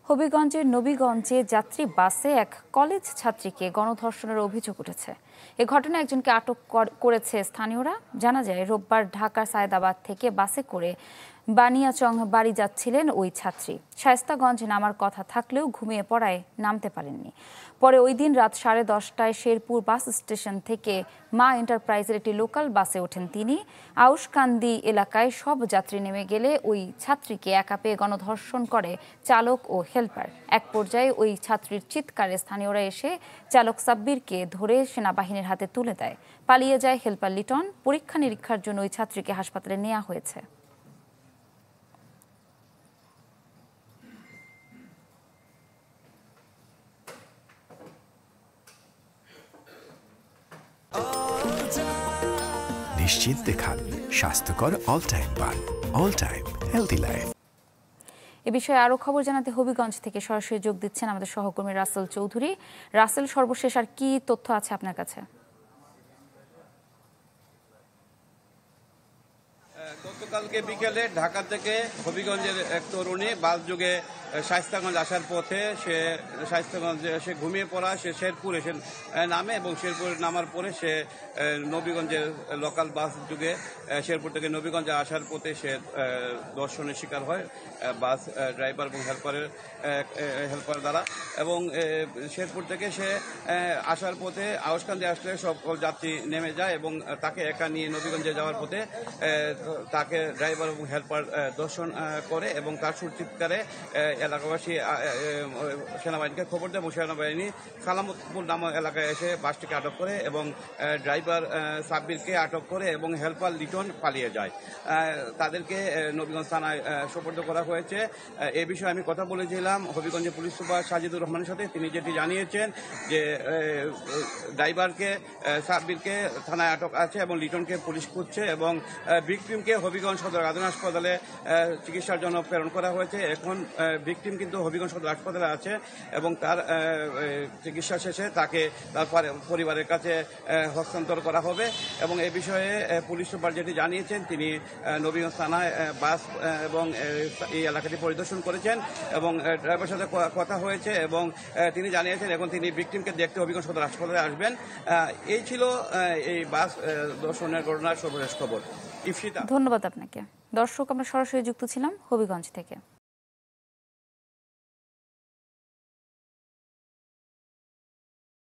হবিগঞ্জের নবীগঞ্জে যাত্রী বাসে এক কলেজ ছাত্রীকে গণধর্ষণের অভিযোগ উঠেছে। এ ঘটনায় একজনকে আটক করেছে স্থানীয়রা। জানা যায়, রোববার ঢাকার সায়েদাবাদ থেকে বাসে করে বানিয়াচং বাড়ি যাচ্ছিলেন ওই ছাত্রী। শায়েস্তাগঞ্জ নামার কথা থাকলেও ঘুমিয়ে পড়ায় নামতে পারেননি। পরে ওই দিন রাত 10:30টায় শেরপুর বাস স্টেশন থেকে মা এন্টারপ্রাইজের একটি লোকাল বাসে ওঠেন তিনি। আউশকান্দি এলাকায় সব যাত্রী নেমে গেলে ওই ছাত্রীকে একা পেয়ে গণধর্ষণ করে চালক ও হেল্পার। এক পর্যায়ে ওই ছাত্রীর চিৎকারে স্থানীয়রা এসে চালক সাব্বিরকে ধরে সেনাবাহিনীর হাতে তুলে দেয়। পালিয়ে যায় হেল্পার লিটন। পরীক্ষা নিরীক্ষার জন্য ওই ছাত্রীকে হাসপাতালে নেওয়া হয়েছে। নিশ্চিন্তে খান স্বাস্থ্যকর অল টাইম পান। All time healthy life. এ বিষয়ে আরো খবর জানাতে হবিগঞ্জ থেকে সরাসরি যোগ দিচ্ছেন আমাদের সহকর্মী রাসেল চৌধুরী। রাসেল, সর্বশেষ আর কি তথ্য আছে আপনার কাছে? গতকালকে বিকেলে ঢাকা থেকে হবিগঞ্জের এক তরুণী বাস যোগে শায়েস্তাগঞ্জ আসার পথে শায়েস্তাগঞ্জে সে ঘুমিয়ে পড়া, সে শেরপুর এসে নামে এবং শেরপুর নামার পরে সে নবীগঞ্জের লোকাল বাস যোগে শেরপুর থেকে নবীগঞ্জে আসার পথে সে ধর্ষণের শিকার হয় বাস ড্রাইভার এবং হেল্পার দ্বারা। এবং শেরপুর থেকে সে আসার পথে আউশকান্দি আসলে সকল যাত্রী নেমে যায় এবং তাকে একা নিয়ে নবীগঞ্জে যাওয়ার পথে তাকে ড্রাইভার এবং হেল্পার ধর্ষণ করে এবং তার সুচিৎকারে এলাকাবাসী সেনাবাহিনীকে খবর দেয় এবং সেনাবাহিনী সালামতপুর নামক এলাকায় এসে বাসটিকে আটক করে এবং ড্রাইভার সাব্বিরকে আটক করে এবং হেল্পার লিটন পালিয়ে যায়। তাদেরকে নবীগঞ্জ থানায় সোপর্দ করা হয়েছে। এ বিষয়ে আমি কথা বলেছিলাম হবিগঞ্জের পুলিশ সুপার সাজিদুর রহমানের সাথে। তিনি যেটি জানিয়েছেন যে ড্রাইভারকে সাব্বিরকে থানায় আটক আছে এবং লিটনকে পুলিশ খুঁজছে এবং ভিকটিমকে হবিগঞ্জ সদর আধুনিক হাসপাতালে চিকিৎসার জন্য প্রেরণ করা হয়েছে। এখন ভিকটিম কিন্তু হবিগঞ্জ সদর হাসপাতালে আছে এবং তার চিকিৎসা শেষে তাকে তার পরিবারের কাছে হস্তান্তর করা হবে। এবং এ বিষয়ে পুলিশ সুপার যেটি জানিয়েছেন, তিনি নবীগঞ্জ থানায় বাস এবং এই এলাকাটি পরিদর্শন করেছেন এবং ড্রাইভারের সাথে কথা হয়েছে এবং তিনি জানিয়েছেন এখন তিনি ভিকটিমকে দেখতে হবিগঞ্জ সদর হাসপাতালে আসবেন। এই ছিল এই বাস ধর্ষণের ঘটনার সর্বশেষ খবর। ধন্যবাদ আপনাকে। দর্শক, আমরা সরাসরি যুক্ত ছিলাম হবিগঞ্জ থেকে।